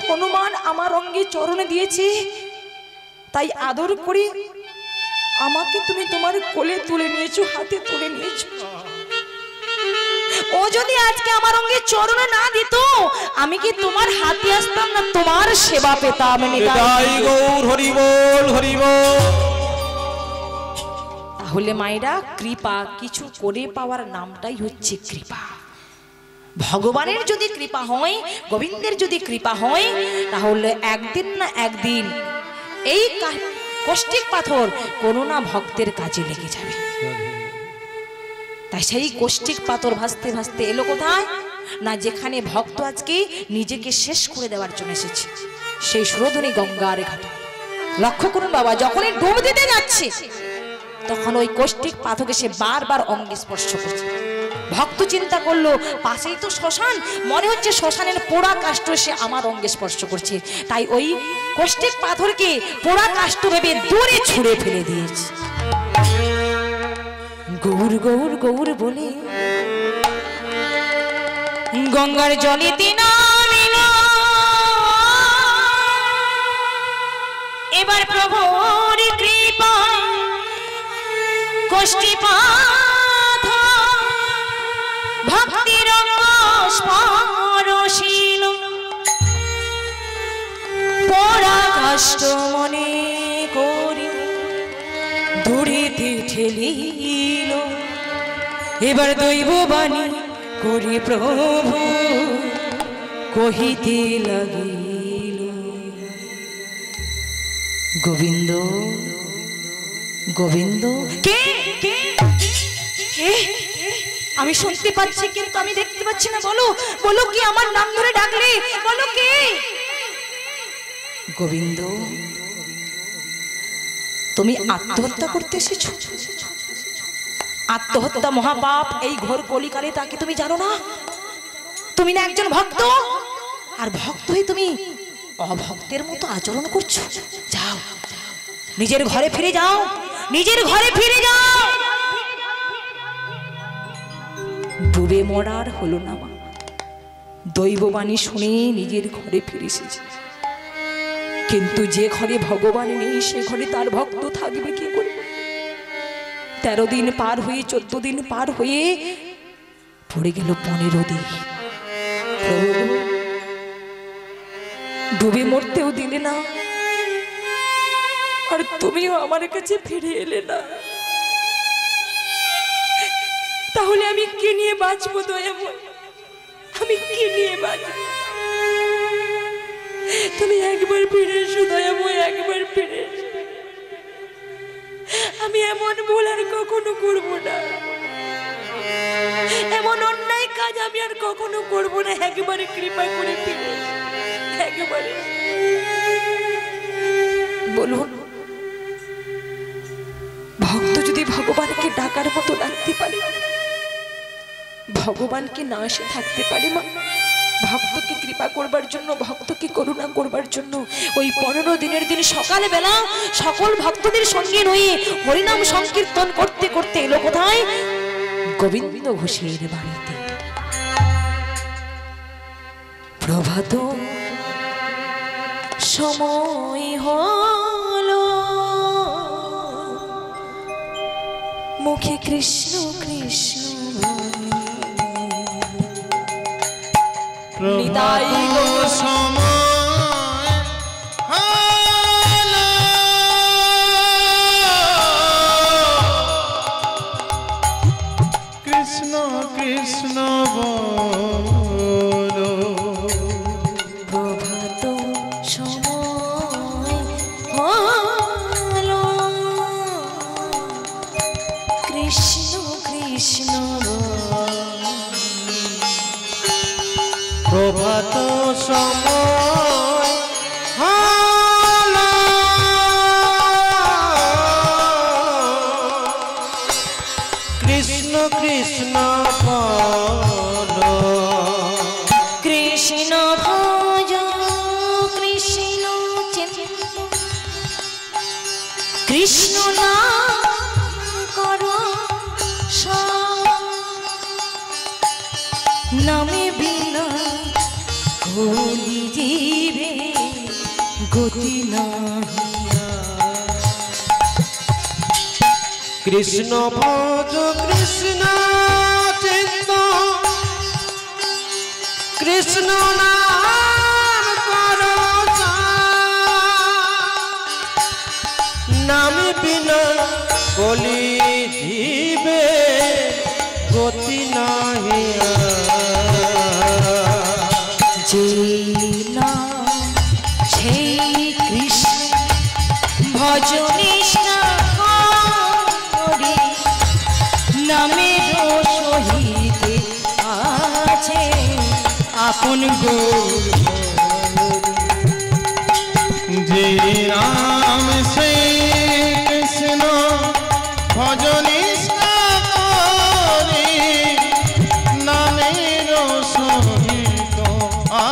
হনুমান আমার অঙ্গে চরণে দিয়েছে, তাই আদর করে আমাকে তুমি তোমার কোলে তুলে নিয়েছো, হাতে তুলে নিয়েছো। ও যদি আজকে আমার অঙ্গে চরণে না দিত, আমি কি তোমার হাতে আসতাম না, তোমার সেবা পেতাম। নিতাই গৌর হরি বল, হরি বল। তাহলে মায়েরা, কৃপা কিছু করে পাওয়ার নামটাই হচ্ছে কৃপা। ভগবানের যদি কৃপা হয়, গোবিন্দের যদি কৃপা হয়, তাহলে একদিন না একদিন এই কষ্টিক পাথর কোনো না ভক্তের কাজে লেগে যাবে। তাই সেই কষ্টিক পাথর ভাসতে ভাসতে এলো কোথায় না, যেখানে ভক্ত আজকে নিজেকে শেষ করে দেওয়ার জন্য এসেছে, সেই সুরধনী গঙ্গার ঘাটে। লক্ষ্য করুন বাবা, যখনই ডুব দিতে যাচ্ছে তখন ওই কষ্টিক পাথরকে সে বারবার অঙ্গে স্পর্শ করছে। ভক্ত চিন্তা করলো, পাশেই তো শ্মশান, মনে হচ্ছে শ্মশানের পোড়া কাষ্ঠ সে আমার অঙ্গে স্পর্শ করছে, তাই ওই কষ্টিক পাথরকে পোড়া কাষ্ঠ ভেবে দূরে ছুঁড়ে ফেলে দিয়েছে। গৌর গৌর গৌর বলে গঙ্গার জলে নামিল। এবার প্রভুর কৃপা কষ্টি পাথর ভক্তির স্পর্শিল, পোড়া কাষ্ঠ মনে করি দূরেতে ঠেলিল। এবার দৈব বাণী করি প্রভু কহিতে লাগিল, গোবিন্দ গোবিন্দ। কে কে কে? আমি শুনতে পাচ্ছি কিন্তু আমি দেখতে পাচ্ছি না। বলো বলো, কি আমার নাম ধরে ডাকলে? বলো কে? গোবিন্দ, তুমি আত্মহত্যা করতে এসেছো? আত্মহত্যা মহাপাপ, এই ঘোর কলিকালে, তাকে তুমি জানো না? তুমি না একজন ভক্ত, আর ভক্ত হয়ে তুমি অভক্তের মতো আচরণ করছো। যাও, নিজের ঘরে ফিরে যাও, নিজের ঘরে ফিরে যাও। ডুবে মরার হলো না মা, দৈববাণী শুনে নিজের ঘরে ফিরে এসেছে। কিন্তু যে ঘরে ভগবান নেই, সে ঘরে তার ভক্ত থাকবে কি করে? 13 দিন পার হয়ে 14 দিন পার হয়ে পড়ে গেল 15 দিন। ডুবে মরতেও দিলে না, আর তুমিও আমার কাছে ফিরে এলে না। তাহলে আমি কে নিয়ে বাঁচবো দয়াময়? আমি কে নিয়ে বাঁচবো? তুমি একবার ফিরে এসো দয়াময়, একবার ফিরে এসো। আমি এমন ভুল আর কখনো করব না, এমন অন্যায় কাজ আমি আর কখনো করব না। একবারে কৃপা করে ফিরে এসো, একবারে। বলুন, ভক্ত যদি ভগবানকে ডাকার মতো ডাকতে পারে, ভগবানকে না এসে থাকতে পারে মা? ভক্তকে কৃপা করবার জন্য, ভক্তকে করুণা করবার জন্য ওই 15 দিনের দিন সকালে বেলা সকল ভক্তদের সঙ্গে রয়ে হরিনাম সংকীর্তন করতে করতে এলো কোথায়? গোবিন্দ ঘোষের বাড়িতে। প্রভাত সময় হলো, মুখে কৃষ্ণ কৃষ্ণ নিতাই গৌর সময় হলো, কৃষ্ণ কৃষ্ণ বলো। প্রভাত সময় হলো, কৃষ্ণ কৃষ্ণ প্রভাত সময় গতি না কৃষ্ণ ভজ কৃষ্ণ চিত্ত কৃষ্ণ নাম করো নাম বিনা কলি জীবে গতি নাহি যে নাম সেই কৃষ্ণ ভজনিষ্ঠা করে নামের সহিতে আছে আপন গৌর যে নাম সেই কৃষ্ণ ভজনিষ্ঠা করে নামের সহিত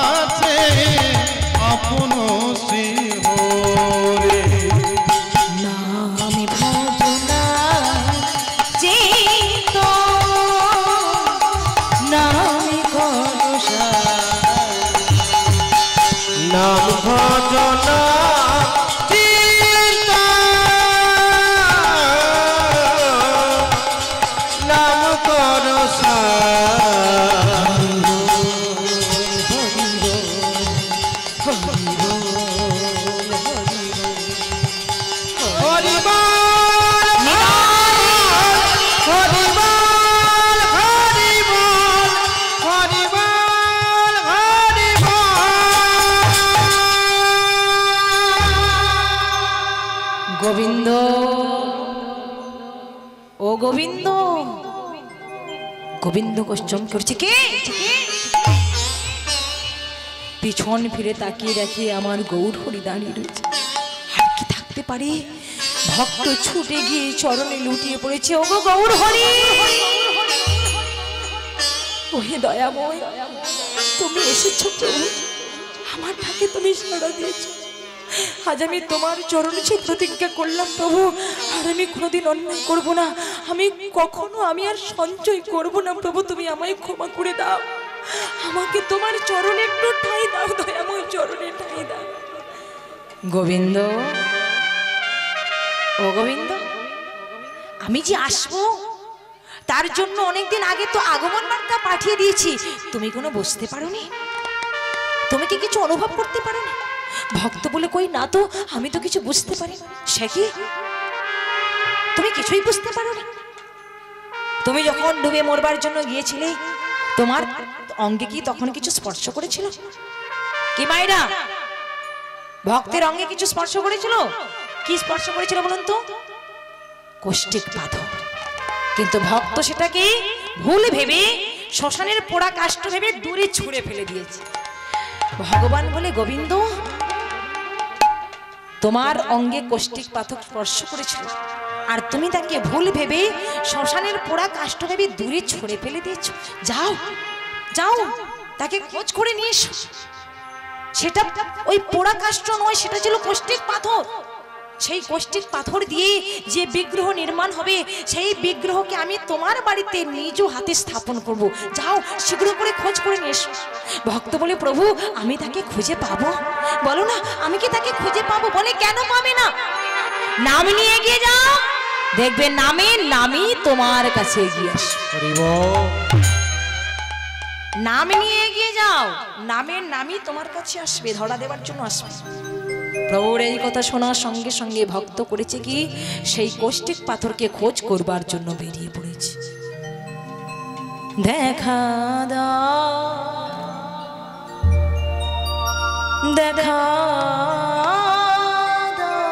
আছে আপন শ্রী হরে নাম ভজনা যে তো নাম করসা নাম ভজনা চিন্তা নাম করো গোবিন্দ ও গোবিন্দ গোবিন্দ কোশ্চন করছে কে পিছন ফিরে তাকিয়ে দেখে আমার গৌর হরি দাঁড়িয়ে রয়েছে আর কি থাকতে পারে ভক্ত ছুটে গিয়ে চরণে লুটিয়ে পড়েছে ও গো গৌর হরি ওহে দয়াময় তুমি এসেছো প্রভু আমার ডাকে তুমি সাড়া দিয়েছো আজ আমি তোমার চরণে প্রতিজ্ঞা করলাম প্রভু আর আমি কোনোদিন অন্যায় করব না আমি কখনো আমি আর সঞ্চয় করব না প্রভু তুমি আমায় ক্ষমা করে দাও আমাকে তোমার চরণে একটু ঠাঁই দাও দয়াময় চরণে ঠাঁই দাও গোবিন্দ ও গোবিন্দ আমি যে আসবো তার জন্য অনেকদিন আগে তো আগমন বার্তা পাঠিয়ে দিয়েছি তুমি কোনো বুঝতে পারোনি তুমি কি কিছু অনুভব করতে পারোনি ভক্ত বলে কই না তো আমি তো কিছু বুঝতে পারি সে কি তুমি কিছুই বুঝতে পারোনি তুমি যখন ডুবে মরবার জন্য গিয়েছিলে তোমার অঙ্গে কি তখন কিছু স্পর্শ করেছিল কি মাইরা ভক্তের অঙ্গে কিছু স্পর্শ করেছিল কি স্পর্শ করেছিল বলুন তো কষ্টিক পাথর কিন্তু ভক্ত সেটাকে ভুল ভেবে শ্মশানের পোড়া কাষ্ঠ ভেবে দূরে ছুঁড়ে ফেলে দিয়েছে ভগবান বলে গোবিন্দ তোমার অঙ্গে কষ্টিক পাথর স্পর্শ করেছিল আর তুমি তাকে ভুল ভেবে শ্মশানের পোড়া কাষ্ঠ ভেবে দূরে ছুঁড়ে ফেলে দিয়েছো যাও যাও তাকে খোঁজ করে নিয়ে এসো সেটা ওই পোড়া কাষ্ঠ নয় সেটা ছিল কষ্টিক পাথর সেই কষ্টিক পাথর দিয়ে যে বিগ্রহ নির্মাণ হবে সেই বিগ্রহকে আমি তোমার বাড়িতে নিজ হাতে স্থাপন করব যাও শীঘ্র করে খোঁজ করে নিয়ে এসো ভক্ত বলে প্রভু আমি তাকে খুঁজে পাবো বলো না আমি কি তাকে খুঁজে পাবো বলে কেন পাবে না নাম নিয়ে এগিয়ে যাও দেখবে নামে নামই তোমার কাছে এগিয়ে আসে নাম নিয়ে এগিয়ে যাও নামের নামই তোমার কাছে আসবে ধরা দেওয়ার জন্য আসবে প্রভুর এই কথা শোনার সঙ্গে সঙ্গে ভক্ত করেছে কি সেই কষ্টিক পাথরকে খোঁজ করবার জন্য বেরিয়ে পড়েছে দেখা দাও দেখা দাও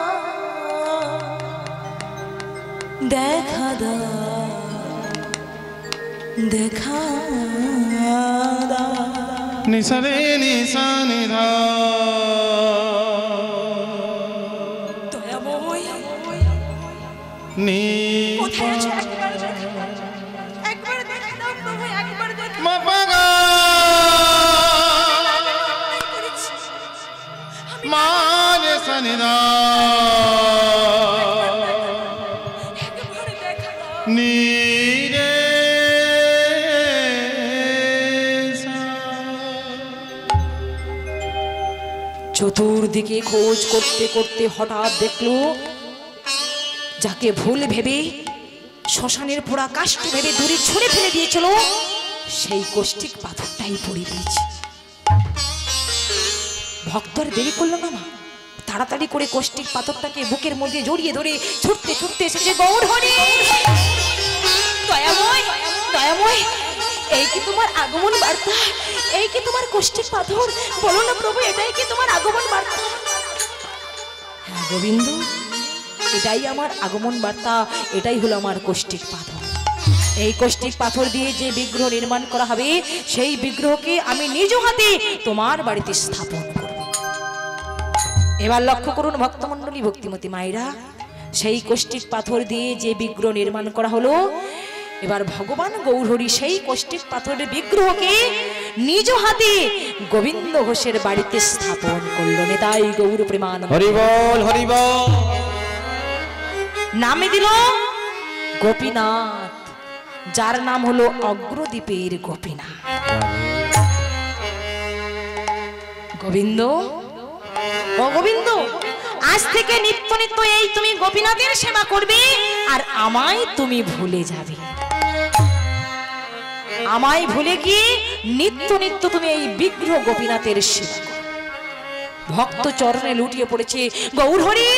দেখা দাও দেখা দাও নিসারে নিসা নিধা নি কোথায় আছো একবার দেখা দাও প্রভু একবার দেখা মাপাগা মারে সনিধা একবার দেখা দাও নি রে চতুর্দিকে খোঁজ করতে করতে হঠাৎ দেখলো যাকে ভুল ভেবে শ্মশানের পোড়া কাষ্ঠ ভেবে দূরে ছুঁড়ে ফেলে দিয়েছিল সেই কষ্টিক পাথরটাই পড়ে দিয়েছে। ভক্ত আর দেরি করলো না মা, তাড়াতাড়ি করে কষ্টিক পাথরটাকে বুকের মধ্যে জড়িয়ে ধরে ছুটতে ছুটতে এসেছে গৌর হরি। দয়াময় দয়াময়, এই কি তোমার আগমন বার্তা? এই কি তোমার কষ্টিক পাথর? বলো না প্রভু, এটাই কি তোমার আগমন বার্তা? হ্যাঁ গোবিন্দ, এটাই আমার আগমন বার্তা, এটাই হলো আমার কষ্টিক পাথর। এই কষ্টিক পাথর দিয়ে যে বিগ্রহ নির্মাণ করা হবে সেই বিগ্রহকে আমি নিজ হাতে তোমার বাড়িতে স্থাপন করব। এবার লক্ষ্য করুন ভক্তমণ্ডলী, ভক্তিমতী মায়েরা, সেই কষ্টিক পাথর দিয়ে যে বিগ্রহ নির্মাণ করা হলো, এবার ভগবান গৌরহরি সেই কষ্টিক পাথরের বিগ্রহকে নিজ হাতে গোবিন্দ ঘোষের বাড়িতে স্থাপন করলো। নেতাই গৌর প্রেমানন্দ। হরি বল হরি বল। নামে দিল গোপীনাথ, যার নাম হলো অগ্রদ্বীপের গোপীনাথ। গোবিন্দ, ও গোবিন্দ, আজ থেকে নিত্য নিত্য এই তুমি গোপীনাথের সেবা করবে আর আমায় তুমি ভুলে যাবে। আমায় ভুলে গিয়ে নিত্য নিত্য তুমি এই বিগ্রহ গোপীনাথের সেবা করো। ভক্ত চরণে লুটিয়ে পড়েছে গৌর হরি।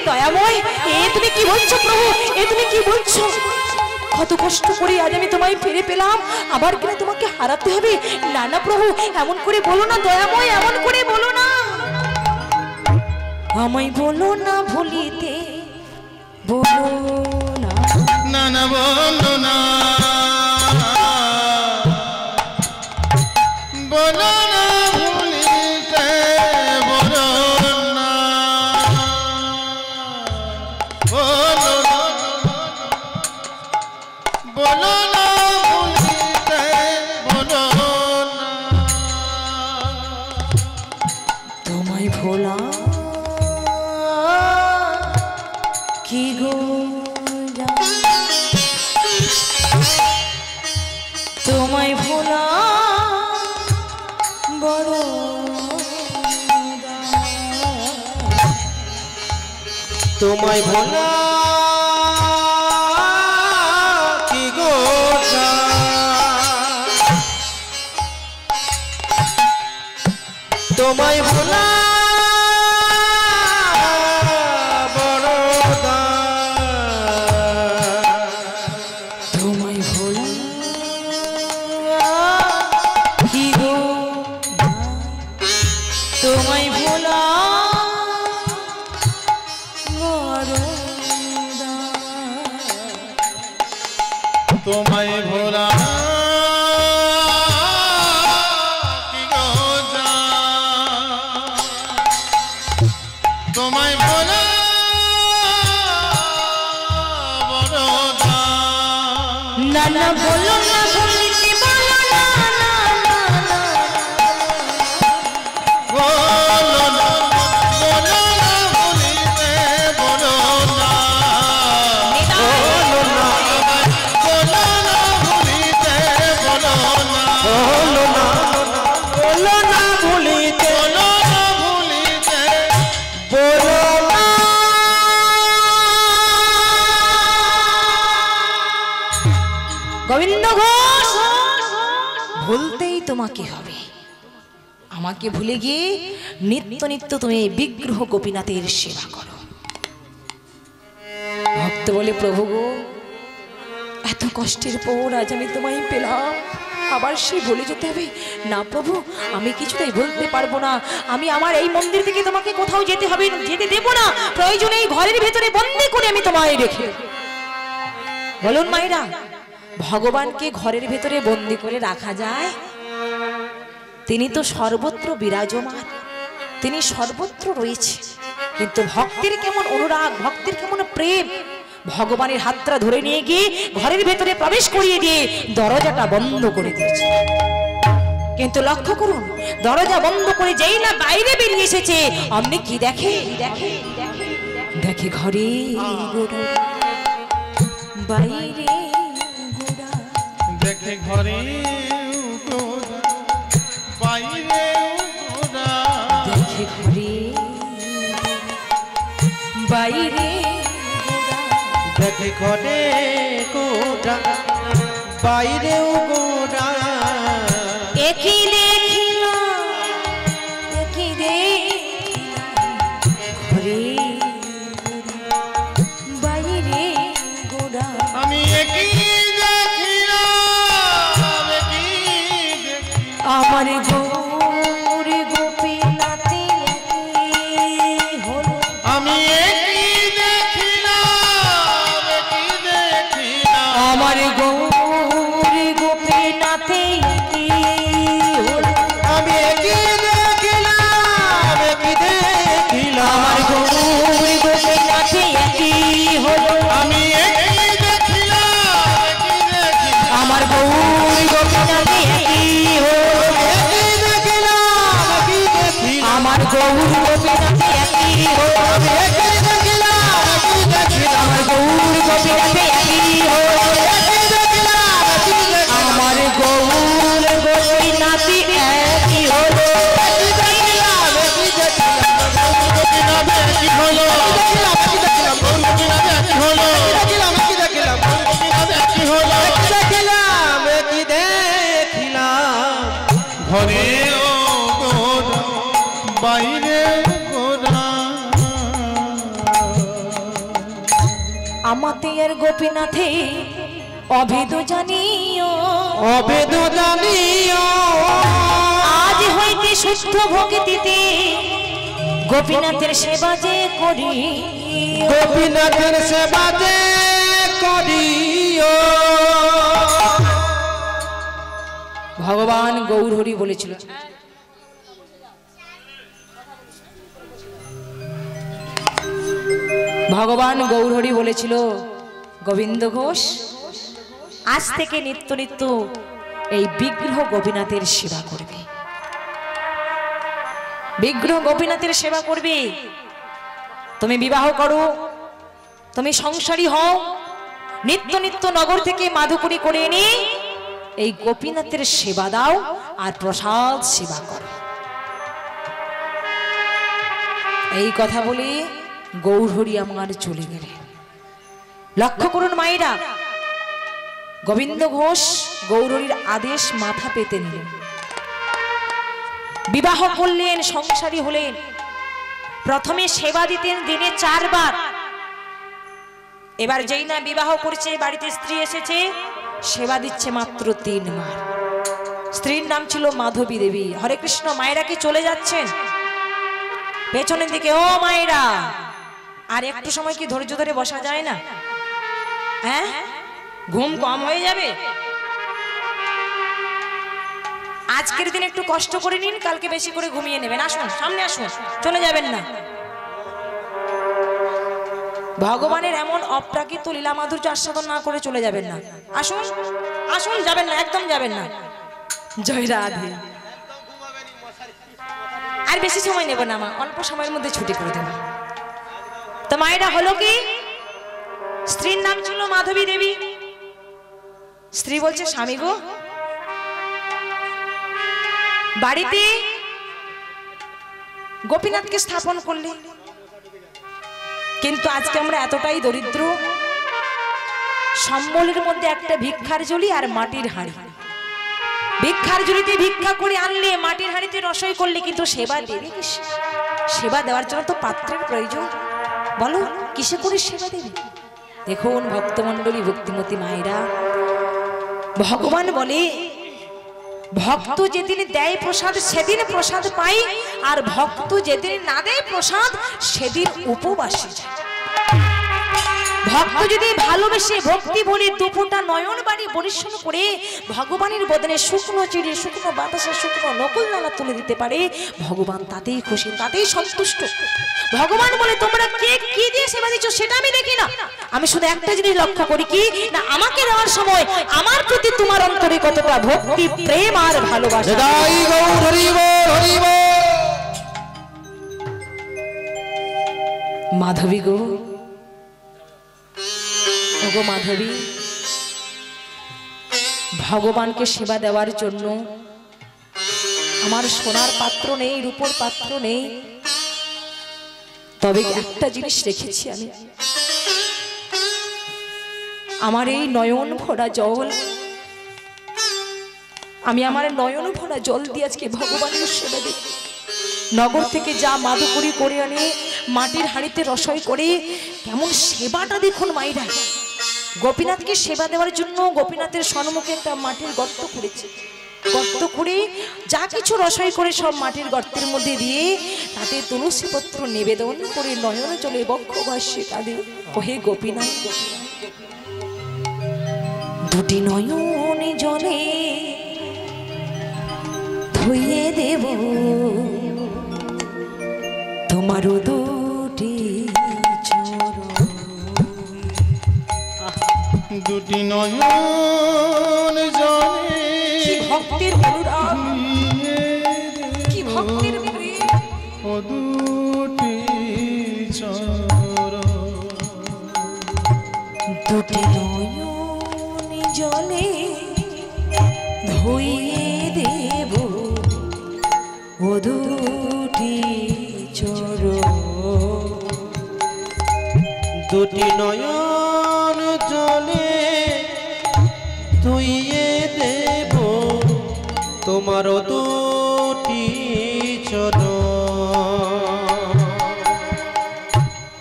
দয়াময়, এ তুমি কি বলছো প্রভু? এ তুমি কি বলছো? কত কষ্ট করে আজ আমি তোমায় ফিরে পেলাম, আবার কিনা তোমাকে হারাতে হবে? না না প্রভু, এমন করে বলো না দয়াময়, এমন করে বলো না। আমায় বলো না ভুলিতে, বলো না। না না বলো না, বলো না ভুলিতে, বলো না, বলো না, বলো না ভুলিতে, বলো না। তোমায় ভোলা কি গো, তোমায় ভোলা বড়, তোমায় ভোলা কি গো, তোমায় ভোলা বড় তোমায় ভোলা কি গো, তোমায় ভোলা বড়, তোমায় ভোলা কি গো, তোমায় ভোলা বড় না না বলো না ভুলিতে, বলো না, না, না, বলো না, বলো না ভুলিতে, বলো না, বলো না, বলো না ভুলিতে, বলো না, বলো না, বলো না ভুলিতে, বলো না ভুলিতে, বলো না। গোবিন্দ ঘোষ, ভুলতেই তোমাকে হবে। আমাকে ভুলে গিয়ে নিত্য নিত্য তুমি এই বিগ্রহ গোপীনাথের সেবা করো। ভক্ত বলে প্রভু গো, এত কষ্টের পর আজ আমি তোমায় পেলাম, আবার সেই ভুলে যেতে হবে? না প্রভু, আমি কিছুতেই ভুলতে পারবো না। আমি আমার এই মন্দির থেকে তোমাকে কোথাও যেতে হবে, যেতে দেবো না। প্রয়োজনে এই ঘরের ভেতরে বন্দি করে আমি তোমায় রেখে। বলুন মায়েরা, ভগবানকে ঘরের ভেতরে বন্দি করে রাখা যায়? তিনি তো সর্বত্র বিরাজমান, তিনি সর্বত্র রয়েছে। কিন্তু ভক্তের কেমন অনুরাগ, ভক্তের কেমন প্রেম, ভগবানের হাতটা ধরে নিয়ে গিয়ে ঘরের ভেতরে প্রবেশ করিয়ে দিয়ে দরজাটা বন্ধ করে দিয়েছে। কিন্তু লক্ষ্য করুন, দরজা বন্ধ করে যেই না বাইরে বেরিয়ে এসেছে, অমনি কি দেখে? দেখে ঘরে গোড়া, বাইরে গোড়া, দেখে ঘরে গোড়া, বাইরে গোড়া, দেখে ঘুরে বাইরে দেখে ঘরে গোড়া বাইরেও গোড়া একই দেখিলাম ঘরে বাইরে গোড়া আমি একই দেখিলাম আমার গৌরে গোপীনাথে হলো আমি একই দেখিলাম আমার গৌরে গোপীনাথে হলো আমি একই দেখিলাম আমার গৌরে গোপীনাথে হলো আমি একই দেখিলাম আমার গৌরে গোপীনাথে হলো আমার গৌর গোপীনাথে হলো আমার গৌর গোপীনাথে হলো আমার গৌর গোপীনাথে হলো ঘরে গোড়া বাইরে গোড়া আমাদের গোপীনাথে অভেদ জানিও অভেদ জানিও আজ হইতে শুদ্ধ ভক্তিতে গোপীনাথের সেবা যে করি গোপীনাথের সেবা যে করিও ভগবান গৌরহরি বলেছিল ভগবান গৌরহরি বলেছিল গোবিন্দ ঘোষ আজ থেকে নিত্য নিত্য এই বিগ্রহ গোপীনাথের সেবা করবে বিগ্রহ গোপীনাথের সেবা করবে তুমি বিবাহ করো তুমি সংসারী হও নিত্য নিত্য নগর থেকে মাধুকরী করে এনে এই গোপীনাথের সেবা দাও আর প্রসাদ সেবা করো এই কথা বলে গৌরহরি আমার চলে গেলেন লক্ষ্য করুন মায়েরা গোবিন্দ ঘোষ গৌরহরির আদেশ মাথা পেতে নিলেন বিবাহ করলেন সংসারী হলেন প্রথমে সেবা দিতেন দিনে 4 বার এবার যেই না বিবাহ করছে বাড়িতে স্ত্রী এসেছে সেবা দিচ্ছে মাত্র 3 বার স্ত্রীর নাম ছিল মাধবী দেবী হরে কৃষ্ণ মায়েরা কি চলে যাচ্ছেন পেছনের দিকে ও মায়েরা আর একটু সময় কি ধৈর্য ধরে বসা যায় না হ্যাঁ ঘুম কম হয়ে যাবে আজকের দিন একটু কষ্ট করে নিন কালকে বেশি করে ঘুমিয়ে নেবেন আসুন সামনে আসুন চলে যাবেন না ভগবানের এমন অপ্রাকৃত লীলা মাধুর্য আস্বাদন না করে চলে যাবেন না আসুন আসুন যাবেন না একদম যাবেন না জয় রাধে আর বেশি সময় নেব না মা অল্প সময়ের মধ্যে ছুটি করে দেব তো মায়েরা হলো কি স্ত্রীর নাম ছিল মাধবী দেবী স্ত্রী বলছে স্বামী গো বাড়িতে গোপীনাথকে স্থাপন করলে কিন্তু আজকে আমরা এতটাই দরিদ্র সম্বলের মধ্যে একটা ভিক্ষার ঝুলি আর মাটির হাঁড়ি ভিক্ষার ঝুলিতে ভিক্ষা করে আনলে মাটির হাঁড়িতে রসই করলে কিন্তু সেবা দেবে কিসে সেবা দেওয়ার জন্য তো পাত্রের প্রয়োজন বলো কিসে করে সেবা দেবে দেখুন ভক্তমণ্ডলী ভক্তিমতী মায়েরা ভগবান বলে ভক্ত যেদিন দেয় প্রসাদ সেদিন প্রসাদ পাই আর ভক্ত যেদিন না দেয় প্রসাদ সেদিন উপবাসী যায় ভক্ত যদি ভালোবেসে ভক্তি ভরে দুপুরটা নয়ন বাড়ি পরিশ্রম করে ভগবানের বদনে শুকনো চিড়ে শুকনো বাতাসে শুকনো নকল নালা তুলে দিতে পারে ভগবান তাতেই খুশি তাতেই সন্তুষ্ট ভগবান বলে তোমরা কে কি দিয়ে সেবা দিচ্ছ সেটা আমি দেখি না আমি শুধু একটা জিনিস লক্ষ্য করি কি না আমাকে দেওয়ার সময় আমার প্রতি তোমার অন্তরে কতটা ভক্তি প্রেম আর ভালোবাসা জয় গৌর হরি বল হরি বল মাধবী গো ওগো মাধবী ভগবানকে সেবা দেওয়ার জন্য আমার সোনার পাত্র নেই, রূপোর পাত্র নেই, তবে একটা জিনিস রেখেছি আমি, আমার এই নয়ন ভরা জল। আমি আমার নয়ন ভরা জল দিয়ে আজকে ভগবানের সেবা দিই। নগর থেকে যা মাদুকুরি করে আনে, মাটির হাঁড়িতে রসই করে, কেমন সেবাটা দেখুন মায়েরা। গোপীনাথকে সেবা দেওয়ার জন্য গোপীনাথের সম্মুখে একটা মাটির গর্ত করেছে। গর্ত করে যা কিছু রসই করে সব মাটির গর্তের মধ্যে দিয়ে তাতে তুলসী পত্র নিবেদন করে নয়ন জলে বক্ষ ভাসে তাদের কহে গোপীনাথ, দুটি নয়ন জলে ধুইয়ে দেব তোমারও দুটি চরণ। দুটি নয়ন জলে কি ভক্তের অনুরাগ, কি ভক্তের প্রেম। ও দুটি চরণ। দুটি নয়ন জলে ধুইয়ে দেব ও দুটি চরণ। দুটি নয়ন জলে ধুইয়ে দেব তোমার দুটি চরণ।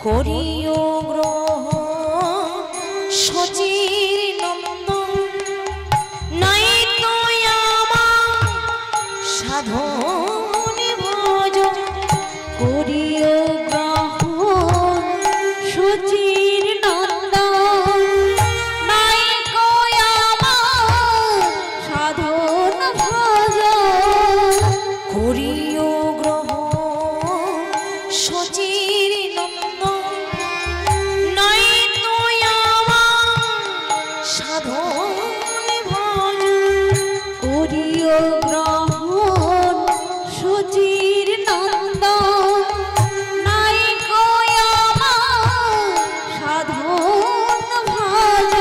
করিও গ্রহণ সচির নন্দন, নাই তো আমার সাধন ভজ। করিও গ্রহণ সচির নন্দন, নাই তো আমার সাধন ভজ। করিও গ্রহণ সচির নন্দন, নাই তো আমার সাধন ভজ। করিও গ্রহণ সচির নন্দন, নাই তো আমার সাধন ভজ।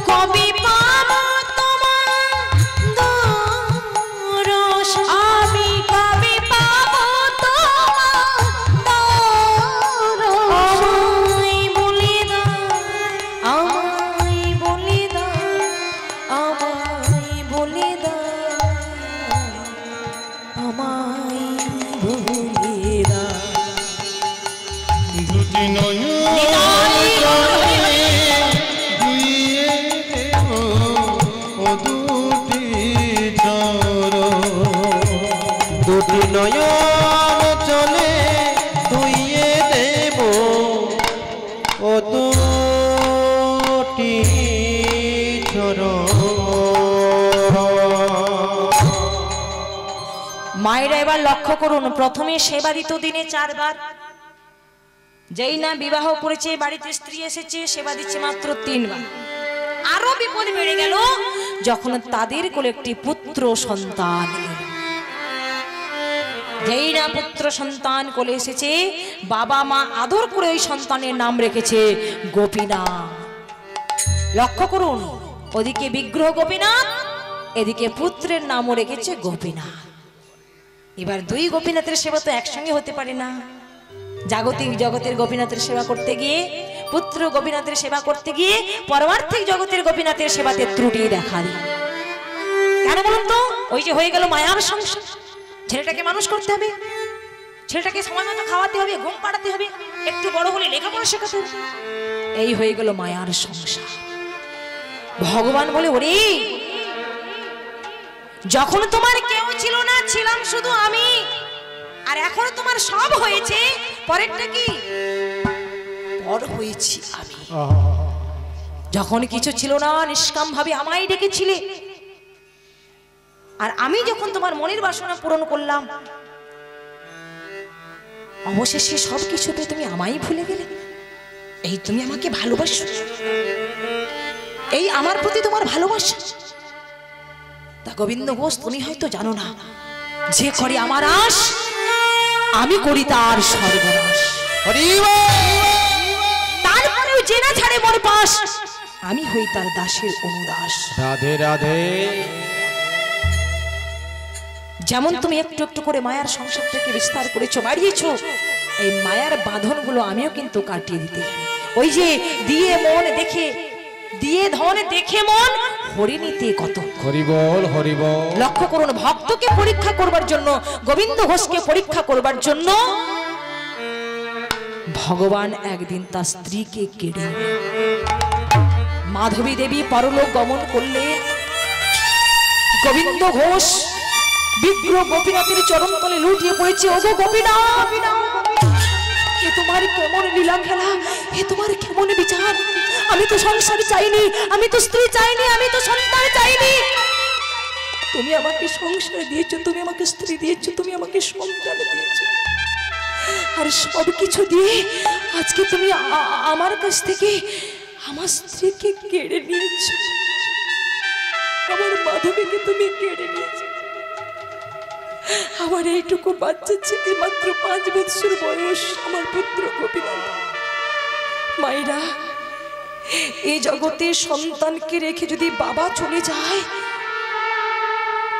কবি পাব তোমার দরস, আমি কবি পাব তোমার দরস। আমায় বলে দাও, আমায় বলে দাও, আমায় বলে দাও, আমায় বলে দাও। দুটি নয়ন জলে ধুইয়ে দেব ও দুটি চরণ। দুটি নয়ন জলে ধুইয়ে দেব ও দুটি চরণ। মায়েরা এবার লক্ষ্য করুন, প্রথমে সেবা দিত দিনে 4 বার। যেই না বিবাহ করেছে, বাড়িতে স্ত্রী এসেছে, সেবা দিচ্ছে মাত্র 3 বার। আরো বিপদ বেড়ে গেল যখন তাদের কোলে একটি পুত্র সন্তান এলো। যেই না পুত্র সন্তান কোলে এসেছে, বাবা মা আদর করে ওই সন্তানের নাম রেখেছে গোপীনাথ। লক্ষ্য করুন, ওদিকে বিগ্রহ গোপীনাথ, এদিকে পুত্রের নামও রেখেছে গোপীনাথ। এবার 2 গোপীনাথের সেবা তো একসঙ্গে হতে পারে না। জাগতিক জগতের গোপীনাথের সেবা করতে গিয়ে, পুত্র গোপীনাথের সেবা করতে গিয়ে পরমার্থিক জগতের গোপীনাথের সেবাতে ত্রুটি দেখা দেয়। কেন বলুন তো? ওই যে হয়ে গেল মায়ার সংসার। ছেলেটাকে মানুষ করতে হবে, ছেলেটাকে সময় মতো খাওয়াতে হবে, ঘুম পাড়াতে হবে, একটু বড় হলে লেখাপড়া শেখাতে হবে। এই হয়ে গেল মায়ার সংসার। ভগবান বলে, ওরে যখন তোমার কেউ ছিল না, ছিলাম শুধু আমি, আর এখন তোমার সব হয়েছে, পরেরটা কি? পর হয়েছি আমি। যখন কিছু ছিল না, নিষ্কাম ভাবে আমায় ডেকেছিলে, আর আমি যখন তোমার মনের বাসনা পূরণ করলাম, অবশেষে সবকিছু পেয়ে তুমি আমায় ভুলে গেলে। এই তুমি আমাকে ভালোবাসো, এই আমার প্রতি তোমার ভালোবাসা। তা গোবিন্দ ঘোষ, তুমি হয়তো জানো না, যে করে আমার আশ, আমি করি তার সর্বনাশ। তারপরেও যে না ছাড়ে মোর পাশ, আমি হই তার দাসের অনুদাস। রাধে রাধে। যেমন তুমি একটু একটু করে মায়ার সংসারটাকে বিস্তার করেছো, বাড়িয়েছো, এই মায়ার বাঁধনগুলো আমিও কিন্তু কাটিয়ে দিতে পারি। ওই যে দিয়ে মন দেখে, দিয়ে ধন দেখে মন হরিণীতে কত। হরিবল হরিবল। লক্ষ্য করুন, ভক্তকে পরীক্ষা করবার জন্য, গোবিন্দ ঘোষকে পরীক্ষা করবার জন্য ভগবান একদিন তার স্ত্রীকে কেড়ে মাধবী দেবী পরলোক গমন করলে গোবিন্দ ঘোষ বিগ্রহ গোপীনাথের চরণ তলে লুটিয়ে পড়েছে। ওগো গোপীনাথ, এ তোমার কেমন লীলা খেলা, এ তোমার কেমন বিচার? আমি তো সংসার চাইনি, আমি তো স্ত্রী চাইনি, আমি তো সন্তান চাইনি। তুমি আমাকে সংসার দিয়েছো, তুমি আমাকে স্ত্রী দিয়েছো, তুমি আমাকে সন্তান দিয়েছো, আর সবকিছু দিয়ে আজকে তুমি আমার কাছ থেকে আমার স্ত্রীকে কেড়ে নিয়েছো, আমার মাধবীকে তুমি কেড়ে নিয়েছো। আমার এইটুকু বাচ্চা ছেলে, মাত্র 5 বছর বয়স, আমার পুত্র গোপীনাথ। মায়েরা, এই জগতে সন্তানকে রেখে যদি বাবা চলে যায়,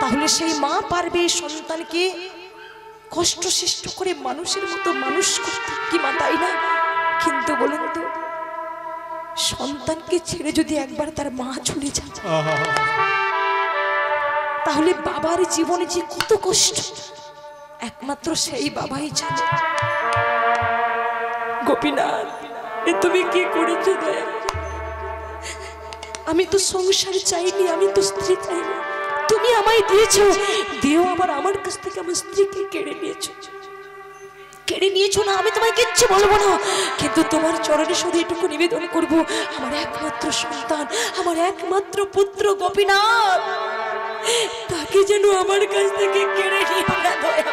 তাহলে সেই মা পারবে সন্তানকে কষ্ট সৃষ্ট করে মানুষের মতো মানুষ করতে, কি মা তাই না? কিন্তু বলুন তো, সন্তানকে ছেড়ে যদি একবার তার মা চলে যায়, তাহলে বাবার জীবনে যে কত কষ্ট একমাত্র সেই বাবাই জানে। গোপীনাথ, এ তুমি কি করেছো দয়া? আমি তো সংসার চাইনি, আমি তো স্ত্রী চাইনি, তুমি আমায় দিয়েছো, দিয়েও আবার আমার কাছ থেকে আমার স্ত্রীকে কেড়ে নিয়েছো। কেড়ে নিয়েছো না, আমি তোমায় কিচ্ছু বলবো না, কিন্তু তোমার চরণে শুধু এটুকু নিবেদন করব, আমার একমাত্র সন্তান, আমার একমাত্র পুত্র গোপীনাথ, তাকে যেন আমার কাছ থেকে কেড়ে নিও না দয়া।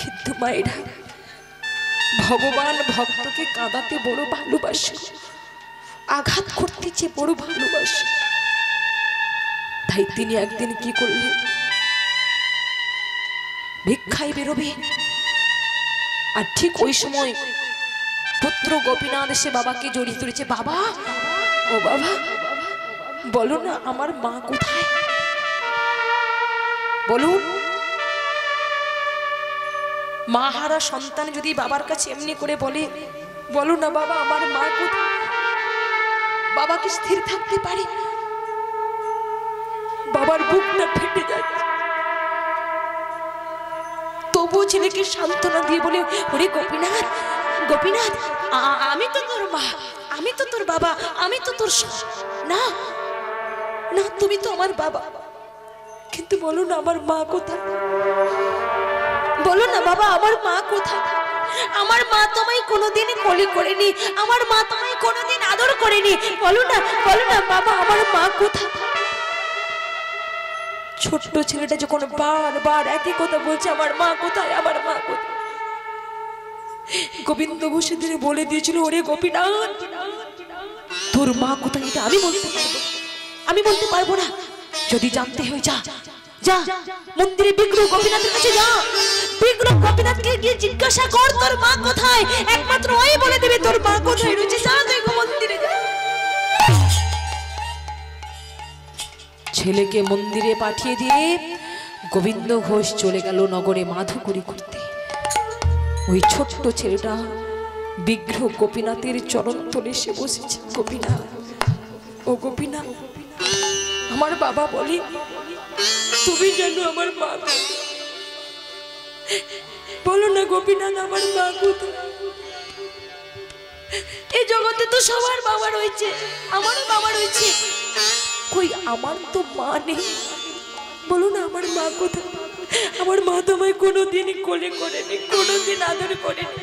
কিন্তু মায়েরা, ভগবান ভক্তকে কাঁদাতে বড় ভালোবাসে, আঘাত করতে চেয়ে বড় ভালোবাসে। তাই তিনি একদিন কি করলেন, ভিক্ষায় বেরোবে, আর ঠিক ওই সময় পুত্র গোপীনাথ এসে বাবাকে জড়িয়ে ধরেছে। বাবা, ও বাবা, বলো না আমার মা কোথায়, বলুন। মা হারা সন্তান যদি বাবার কাছে এমনি করে বলে, বলো না বাবা আমার মা কোথায়, বাবা কি স্থির থাকতে পারে? বাবার বুকটা ফেটে যাচ্ছে, তবুও ছেলেকে সান্ত্বনা দিয়ে বলে, ওরে গোপীনাথ, গোপীনাথ, আমি তো তোর মা, আমি তো তোর বাবা, আমি তো তোর না না, তুমি তো আমার বাবা, কিন্তু বলো না আমার মা কোথায়, বলো না বাবা আমার মা কোথায়? আমার মা তোমায় কোনোদিন কোলে করেনি, আমার মা তোমায় কোনোদিন আদর করেনি, বলো না, বলো না বাবা আমার মা কোথায়? ছোট্ট ছেলেটা যখন বারবার একই কথা বলছে, আমার মা কোথায়, আমার মা কোথায়, গোবিন্দ ঘোষেদের বলে দিয়েছিল, ওরে গোপীনাথ, তোর মা কোথায় এটা আমি বলতে পারবো, আমি বলতে পারবো না, যদি জানতে হয় যা যা মন্দিরে বিগ্রহ গোপীনাথের কাছে যা, বিগ্রহ গোপীনাথকে গিয়ে জিজ্ঞাসা কর তোর মা কোথায়, একমাত্র ওই বলে দেবে তোর মা কোথায় রয়েছে, যা তুই মন্দিরে যা। ছেলেকে মন্দিরে পাঠিয়ে দিয়ে গোবিন্দ ঘোষ চলে গেল নগরে মাধুকরী করতে। ওই ছোট্ট ছেলেটা বিগ্রহ গোপীনাথের চরণ তলে এসে বসেছে। গোপীনাথ, ও গোপীনাথ, আমার বাবা বলে তুমি জানো আমার মা, বলো না গোপীনাথ আমার মা কোথায়? এই জগতে তো সবার বাবা রয়েছে, আমারও বাবা রয়েছে, কই আমার তো মা নেই, বলো না আমার মা কোথায়? আমার মা তোমায় কোনোদিন কোলে করেনি, কোনোদিন আদর করেনি,